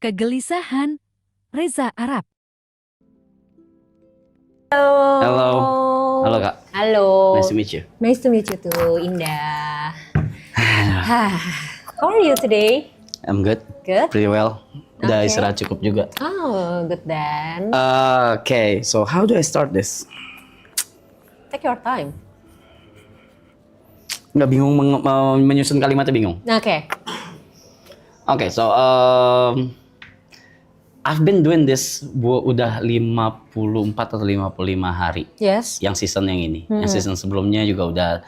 Kegelisahan, Reza Arab. Halo. Halo Kak. Halo. Nice to meet you. Nice to meet you too, Indah. How are you today? I'm good. Good? Pretty well. Udah Okay. istirahat cukup juga. Oh, good then. Okay, so how do I start this? Take your time. Nggak bingung menyusun kalimatnya bingung. Oke. Okay, so I've been doing this udah 54 atau 55 hari. Yes. Yang season yang ini. Yang season sebelumnya juga udah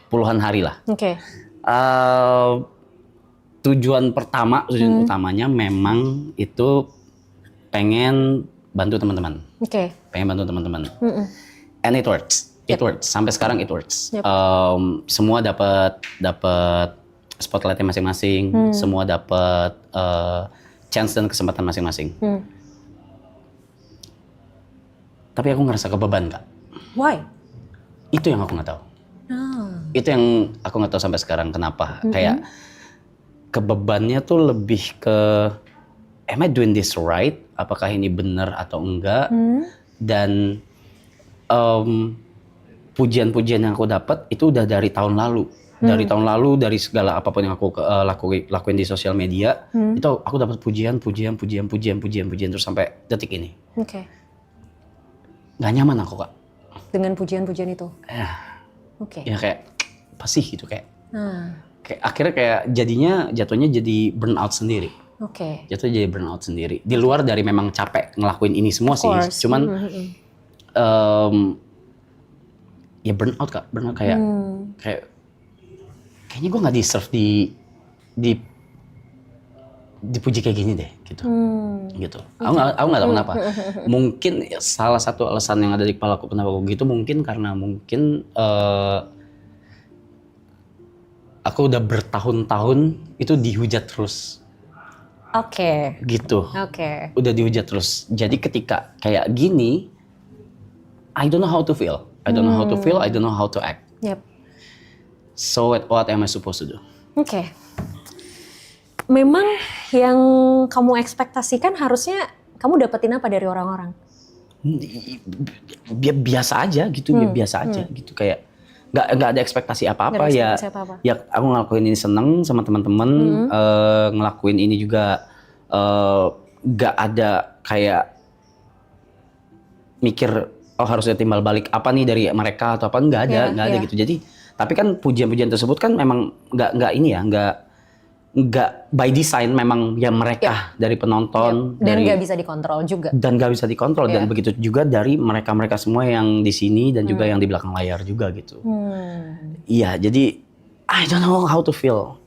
puluhan hari lah. Oke. Tujuan utamanya memang itu pengen bantu teman-teman. Oke. Pengen bantu teman-teman. And it works. It works. Sampai sekarang it works. Yep. Semua dapat spotlightnya masing-masing. Semua dapat chance dan kesempatan masing-masing. Tapi aku ngerasa kebeban, Kak. Why? Itu yang aku nggak tahu. Itu yang aku nggak tahu sampai sekarang kenapa. Kayak kebebannya tuh lebih ke am I doing this right? Apakah ini benar atau enggak? Dan pujian-pujian yang aku dapat itu udah dari tahun lalu. Dari tahun lalu, dari segala apapun yang aku lakuin di sosial media, itu aku dapat pujian terus sampai detik ini. Oke. Nggak nyaman aku, Kak. Dengan pujian-pujian itu. Oke. Ya kayak apa sih gitu kayak. Nah. Kayak akhirnya kayak jatuhnya jadi burnout sendiri. Oke. Jatuhnya jadi burnout sendiri. Di luar dari memang capek ngelakuin ini semua sih, cuman ya burnout, Kak. Burnout kayak kayaknya gue nggak deserve dipuji kayak gini deh, gitu. Gitu. Aku nggak tahu kenapa. Mungkin salah satu alasan yang ada di kepala aku kenapa aku gitu mungkin karena aku udah bertahun-tahun itu dihujat terus. Oke. Gitu. Oke. Udah dihujat terus. Jadi ketika kayak gini, I don't know how to feel. I don't know how to feel. I don't know how to act. Yep. So what am I supposed to do? Oke. Memang yang kamu ekspektasikan harusnya kamu dapetin apa dari orang-orang? Biasa aja gitu, biasa aja gitu kayak nggak ada ekspektasi apa-apa ya. Ya aku ngelakuin ini seneng sama teman-teman, ngelakuin ini juga nggak ada kayak mikir oh harusnya timbal balik apa nih dari mereka atau apa, nggak ada gitu. Jadi tapi kan pujian-pujian tersebut kan memang nggak ini ya, nggak by design, memang ya mereka dari penonton dan nggak bisa dikontrol juga. Dan nggak bisa dikontrol dan begitu juga dari mereka semua yang di sini dan juga yang di belakang layar juga gitu. Iya, jadi I don't know how to feel.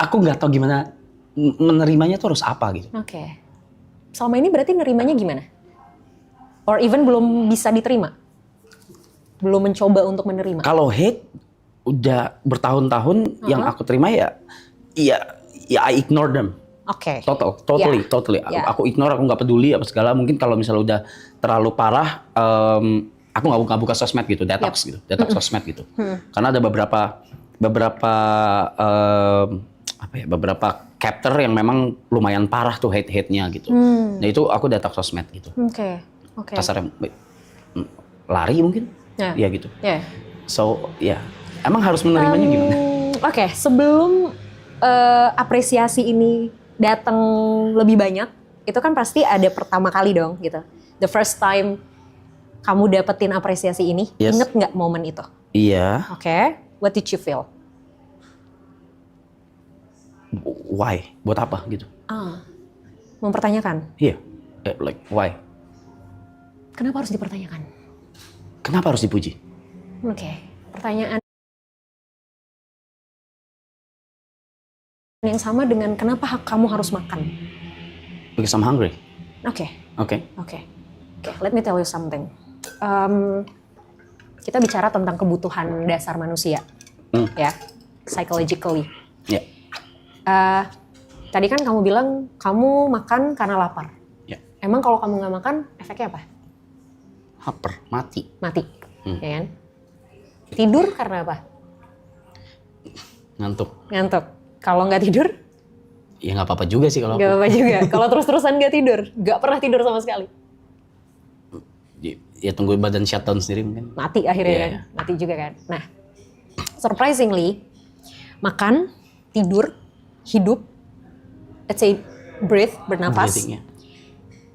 Aku nggak tahu gimana menerimanya tuh harus apa gitu. Oke. Selama ini berarti nerimanya gimana? Or even belum bisa diterima? Belum mencoba untuk menerima? Kalau hate udah bertahun-tahun yang aku terima ya I ignore them. Oke. Totally. Aku ignore, aku nggak peduli apa segala. Mungkin kalau misalnya udah terlalu parah, aku nggak buka sosmed gitu, detox gitu, detox sosmed gitu. Karena ada beberapa chapter yang memang lumayan parah tuh hate-nya gitu. Nah itu aku detox sosmed gitu. Oke. Kasarnya lari mungkin, ya gitu. So emang harus menerimanya gimana? Oke, sebelum apresiasi ini datang lebih banyak, itu kan pasti ada pertama kali dong gitu. The first time kamu dapetin apresiasi ini, inget nggak momen itu? Iya. Oke, what did you feel? Why? Buat apa gitu? Mempertanyakan. Iya, like why? Kenapa harus dipertanyakan? Kenapa harus dipuji? Oke, pertanyaan yang sama dengan kenapa kamu harus makan? Because I'm hungry. Oke. Okay. Let me tell you something. Kita bicara tentang kebutuhan dasar manusia, ya, psychologically. Ya. Tadi kan kamu bilang kamu makan karena lapar. Ya. Emang kalau kamu nggak makan, efeknya apa? Lapar, mati. Ya kan? Tidur karena apa? Ngantuk. Kalau nggak tidur? Ya nggak apa-apa juga sih kalau Gak aku. apa-apa juga. Kalau terus-terusan gak tidur, gak pernah tidur sama sekali. Ya tunggu badan shutdown sendiri mungkin. Mati akhirnya Iya, kan, iya. mati juga kan. Nah, surprisingly, makan, tidur, hidup, let's say breathe, bernapas, Breathing, ya.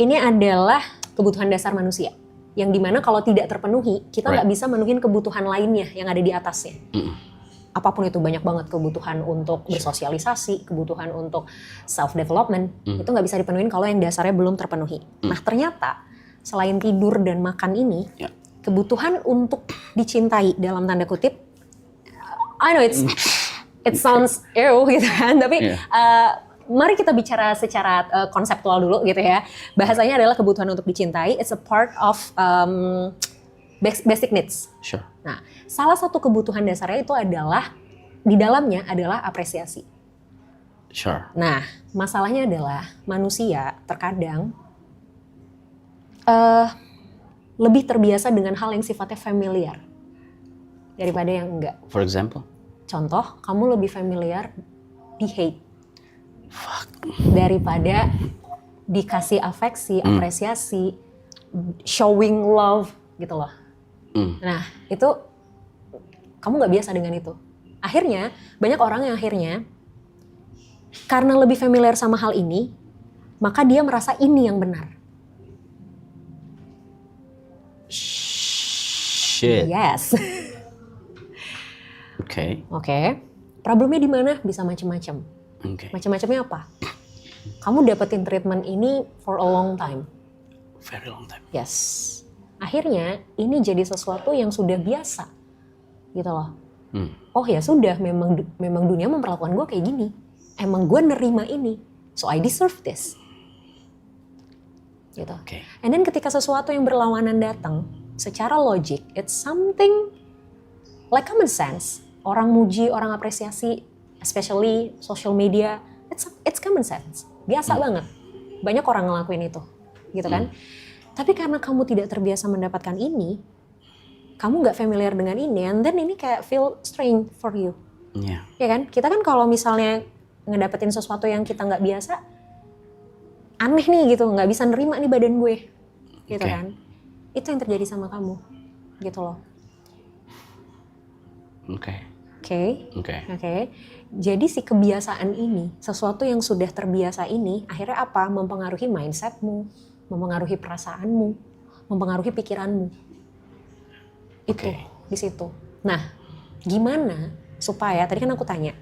ini adalah kebutuhan dasar manusia. Yang dimana kalau tidak terpenuhi, kita nggak Right. bisa menuhin kebutuhan lainnya yang ada di atasnya. Mm-mm. Apapun itu, banyak banget kebutuhan untuk bersosialisasi, kebutuhan untuk self development, itu nggak bisa dipenuhin kalau yang dasarnya belum terpenuhi. Nah ternyata selain tidur dan makan ini, Ya. kebutuhan untuk dicintai dalam tanda kutip, I know it sounds ew gitu kan, tapi Iya. mari kita bicara secara konseptual dulu gitu ya. Bahasanya adalah kebutuhan untuk dicintai, it's a part of basic needs. Sure. Nah, salah satu kebutuhan dasarnya itu adalah, di dalamnya adalah apresiasi. Sure. Nah, masalahnya adalah manusia terkadang lebih terbiasa dengan hal yang sifatnya familiar daripada yang enggak. For example. Contoh, kamu lebih familiar di hate daripada dikasih afeksi, apresiasi, showing love gitu loh. Nah, itu kamu nggak biasa dengan itu. Akhirnya, banyak orang yang akhirnya karena lebih familiar sama hal ini, maka dia merasa ini yang benar. Shit. Yes. Oke. Oke. Problemnya di mana? Bisa macam-macam. Oke. Macam-macamnya apa? Kamu dapetin treatment ini for a long time. Very long time. Yes. Akhirnya ini jadi sesuatu yang sudah biasa. Gitu loh. Oh ya sudah, memang dunia memperlakukan gue kayak gini. Emang gue nerima ini. So I deserve this. Gitu. Oke. And then ketika sesuatu yang berlawanan datang, secara logik, it's something like common sense. Orang muji, orang apresiasi, especially social media, it's common sense. Biasa banget. Banyak orang ngelakuin itu. Gitu kan? Tapi karena kamu tidak terbiasa mendapatkan ini, kamu nggak familiar dengan ini, and then ini kayak feel strange for you. Iya. Ya kan? Kita kan kalau misalnya ngedapetin sesuatu yang kita nggak biasa, aneh nih gitu, nggak bisa nerima nih badan gue. Gitu Oke. kan? Itu yang terjadi sama kamu. Gitu loh. Oke. Oke. Oke. Oke. Jadi si kebiasaan ini, sesuatu yang sudah terbiasa ini, akhirnya apa? Mempengaruhi mindsetmu, mempengaruhi perasaanmu, mempengaruhi pikiranmu. Itu Oke. di situ. Nah, gimana supaya, tadi kan aku tanya,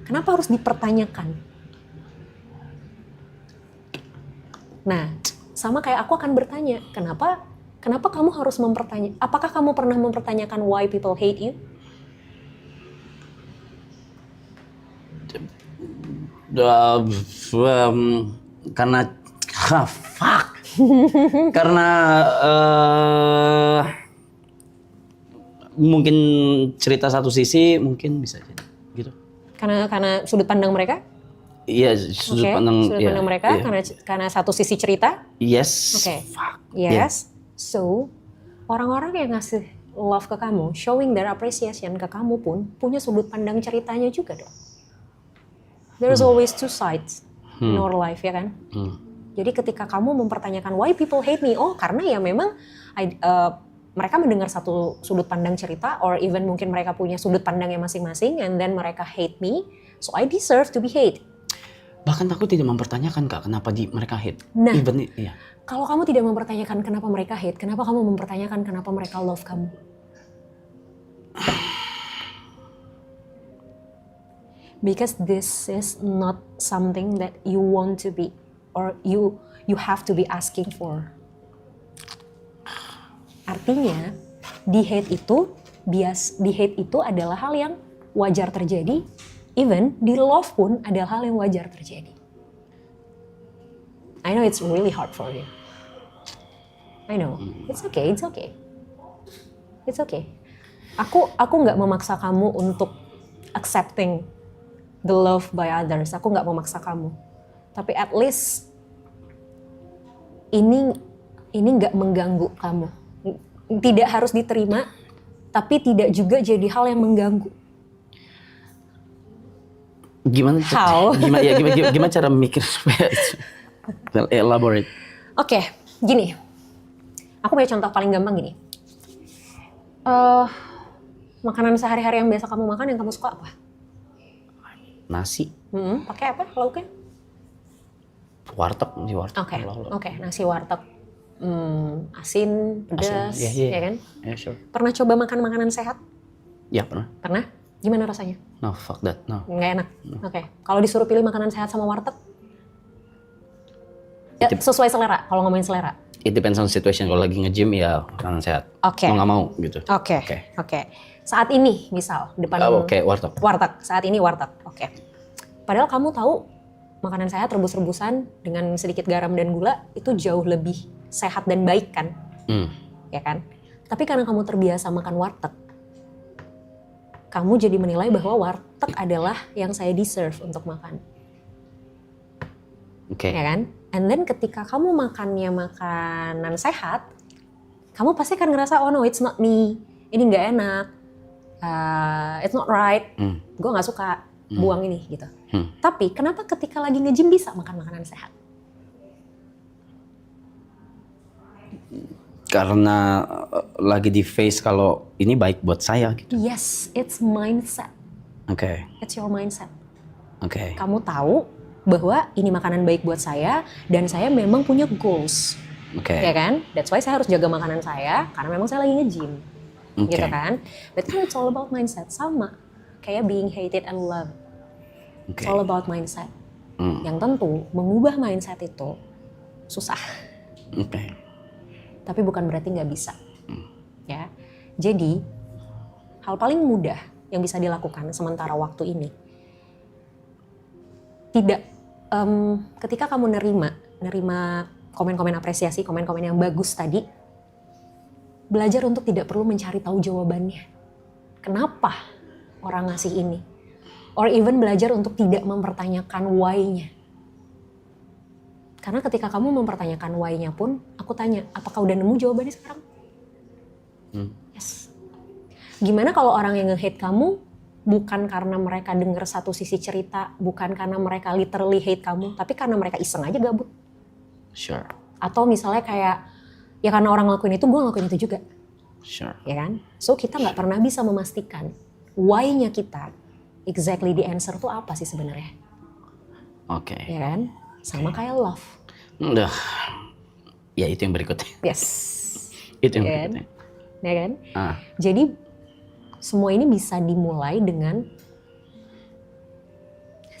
kenapa harus dipertanyakan? Nah, sama kayak aku akan bertanya, kenapa kamu harus mempertanyakan? Apakah kamu pernah mempertanyakan why people hate you? Karena fuck. Karena mungkin cerita satu sisi mungkin bisa jadi gitu. Karena sudut pandang mereka? Iya, sudut Oke, pandang. sudut iya, pandang mereka iya. karena satu sisi cerita. Yes. Oke. Fuck. Yes. So, orang-orang yang ngasih love ke kamu, showing their appreciation ke kamu pun punya sudut pandang ceritanya juga dong. There's always two sides in our life, ya kan? Jadi ketika kamu mempertanyakan why people hate me, oh karena ya memang mereka mendengar satu sudut pandang cerita, or even mungkin mereka punya sudut pandangnya masing-masing, and then mereka hate me, so I deserve to be hate. Bahkan aku tidak mempertanyakan Kak, kenapa mereka hate. Nah. Even, iya. Kalau kamu tidak mempertanyakan kenapa mereka hate, kenapa kamu mempertanyakan kenapa mereka love kamu? Because this is not something that you want to be, or you have to be asking for. Artinya, di hate itu adalah hal yang wajar terjadi, even di love pun adalah hal yang wajar terjadi. I know it's really hard for you. I know, it's okay. It's okay. Aku nggak memaksa kamu untuk accepting the love by others. Aku nggak memaksa kamu. Tapi at least ini nggak mengganggu kamu. Tidak harus diterima, tapi tidak juga jadi hal yang mengganggu. Gimana? How? Gimana cara mikir supaya elaborate? Oke, gini. Aku punya contoh paling gampang gini. Makanan sehari-hari yang biasa kamu makan yang kamu suka apa? Nasi, Pakai apa lauknya? warteg, nasi warteg. Oke, nasi warteg. Asin, pedas, Asin, ya kan? Yeah, sure. Pernah coba makan makanan sehat? Ya pernah. Pernah? Gimana rasanya? No, fuck that. No. Nggak enak. Oke. Kalau disuruh pilih makanan sehat sama warteg? Ya, sesuai selera, kalau ngomongin selera. It depends on situation. Kalau lagi nge-gym ya makanan sehat. Oke. Mau nggak mau gitu. Oke. Saat ini misal depan Warteg. warteg. Saat ini warteg. Oke. Padahal kamu tahu makanan sehat rebus-rebusan dengan sedikit garam dan gula itu jauh lebih sehat dan baik kan? Ya kan? Tapi karena kamu terbiasa makan warteg, kamu jadi menilai bahwa warteg adalah yang saya deserve untuk makan. Oke. Ya kan? And then ketika kamu makannya makanan sehat, kamu pasti akan ngerasa, oh no, it's not me. Ini nggak enak. It's not right. Gue nggak suka buang ini gitu. Tapi kenapa ketika lagi nge-gym bisa makan makanan sehat? Karena lagi di face kalau ini baik buat saya gitu. Yes, it's mindset. Oke. It's your mindset. Oke. Kamu tahu bahwa ini makanan baik buat saya dan saya memang punya goals. Oke. Ya kan? That's why saya harus jaga makanan saya karena memang saya lagi nge-gym. Oke. Gitu kan? But kan it's all about mindset. Sama kayak being hated and loved. Oke. It's all about mindset. Yang tentu mengubah mindset itu susah. Oke. Tapi bukan berarti nggak bisa. Ya. Jadi hal paling mudah yang bisa dilakukan sementara waktu ini, ketika kamu nerima komen-komen apresiasi, komen-komen yang bagus tadi, belajar untuk tidak perlu mencari tahu jawabannya. Kenapa orang ngasih ini? Or even belajar untuk tidak mempertanyakan why-nya. Karena ketika kamu mempertanyakan why-nya pun, aku tanya, apakah udah nemu jawabannya sekarang? Yes. Gimana kalau orang yang nge-hate kamu bukan karena mereka dengar satu sisi cerita, bukan karena mereka literally hate kamu, tapi karena mereka iseng aja gabut. Sure. Atau misalnya kayak, ya karena orang ngelakuin itu, gue ngelakuin itu juga. Sure. Ya kan? So kita nggak pernah bisa memastikan why-nya kita, exactly the answer tuh apa sih sebenarnya. Oke. Ya kan? Sama kayak love. Udah. Ya itu yang berikutnya. Yes. Itu yang Ya kan? berikutnya. Ya kan? Jadi Semua ini bisa dimulai dengan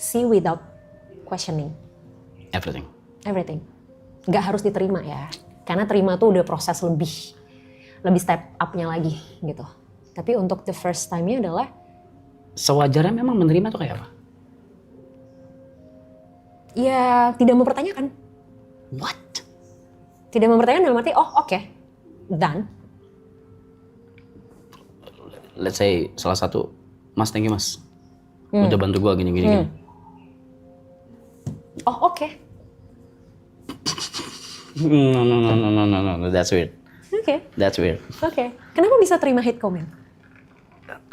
see without questioning. Everything. Nggak harus diterima ya. Karena terima tuh udah proses lebih step up-nya lagi gitu. Tapi untuk the first time-nya adalah sewajarnya memang menerima tuh kayak apa? ya tidak mempertanyakan. What? Tidak mempertanyakan dalam arti, oh oke, done. Let's say salah satu, Mas, thank you Mas. Udah bantu gua gini. Oh oke. No, that's weird. Oke. That's weird. Oke. Kenapa bisa terima hate comment?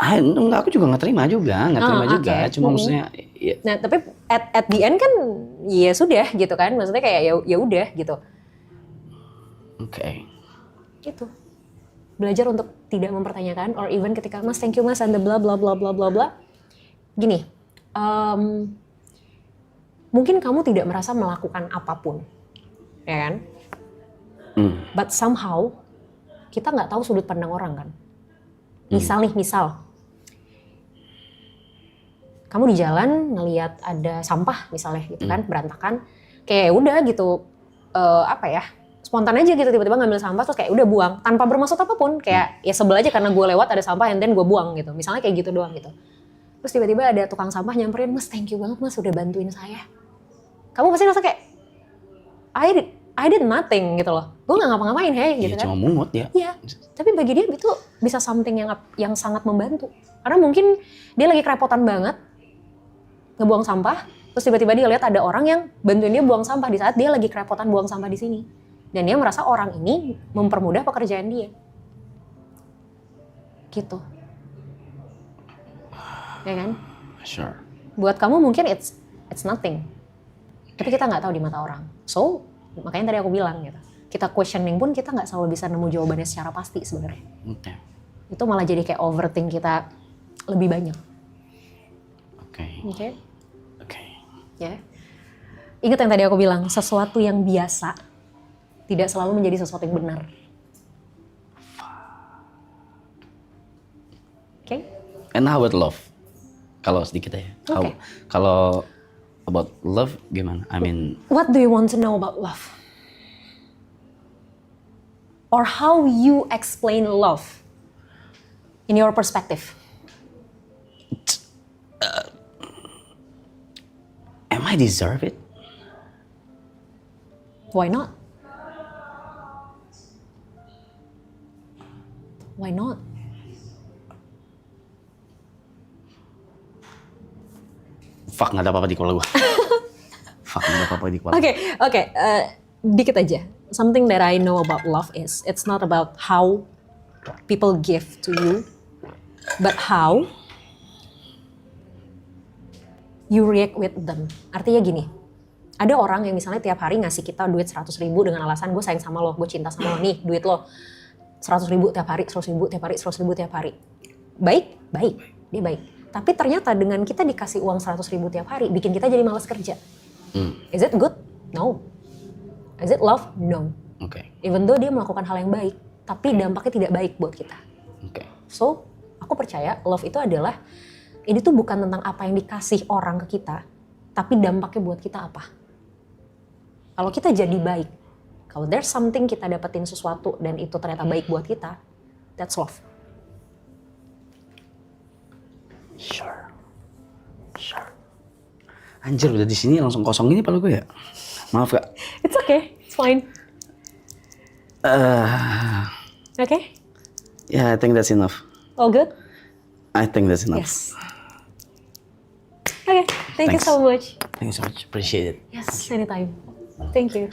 Enggak, aku juga nggak terima juga. Okay. Cuma maksudnya. Ya. Nah tapi at the end kan ya sudah gitu kan. Maksudnya kayak ya udah gitu. Oke. Gitu. Belajar untuk tidak mempertanyakan, or even ketika Mas thank you Mas and the bla bla bla bla bla bla. Gini, mungkin kamu tidak merasa melakukan apapun, ya kan? But somehow kita nggak tahu sudut pandang orang kan. Misal kamu di jalan ngelihat ada sampah misalnya gitu kan, berantakan, kayak udah gitu, spontan aja gitu tiba-tiba ngambil sampah terus kayak udah buang tanpa bermaksud apapun, kayak ya sebel aja karena gue lewat ada sampah and then gue buang gitu, misalnya kayak gitu doang gitu. Terus tiba-tiba ada tukang sampah nyamperin, Mas thank you banget Mas udah bantuin saya. Kamu pasti rasa kayak I did nothing gitu loh, gue nggak ngapa-ngapain gitu kan. Cuma mungut ya. Iya, tapi bagi dia itu bisa something yang sangat membantu. Karena mungkin dia lagi kerepotan banget ngebuang sampah, terus tiba-tiba dia lihat ada orang yang bantuin dia buang sampah di saat dia lagi kerepotan buang sampah di sini. Dan dia merasa orang ini mempermudah pekerjaan dia. Gitu. Ya kan? Sure. Buat kamu mungkin it's nothing. Tapi kita nggak tahu di mata orang. So, makanya tadi aku bilang gitu. Kita questioning pun kita nggak selalu bisa nemu jawabannya secara pasti sebenarnya. Oke. Itu malah jadi kayak overthink kita lebih banyak. Oke. Oke? Oke. Ya. Ingat yang tadi aku bilang, sesuatu yang biasa tidak selalu menjadi sesuatu yang benar. Oke? And how about love? Kalau sedikit aja. Oke. Kalau about love gimana? I mean, What do you want to know about love? Or how you explain love in your perspective? am I deserve it? Why not? Why not? Fuck, nggak ada apa-apa di kepala gue. Fuck, nggak ada apa-apa di kepala. Oke, dikit aja. Something that I know about love is it's not about how people give to you, but how you react with them. Artinya gini, ada orang yang misalnya tiap hari ngasih kita duit 100.000 dengan alasan gue sayang sama lo, gue cinta sama lo, nih duit lo 100.000 tiap hari, 100.000 tiap hari, 100.000 tiap hari. Baik, dia baik. Tapi ternyata dengan kita dikasih uang 100.000 tiap hari, bikin kita jadi malas kerja. Is it good? No. Is it love? No. Oke. Even though dia melakukan hal yang baik, tapi dampaknya tidak baik buat kita. Oke. So, aku percaya love itu adalah, ini tuh bukan tentang apa yang dikasih orang ke kita, tapi dampaknya buat kita apa. Kalau kita jadi baik, kalau there's something kita dapetin sesuatu dan itu ternyata baik buat kita, that's love. Sure. Anjir, udah di sini langsung kosong ini kepala gue ya. Maaf Kak. It's okay, it's fine. Okay? Yeah, I think that's enough. All good? I think that's enough. Yes. Okay, thank you Thanks. so much. Thank you so much. Appreciate it. Yes, anytime. Thank you.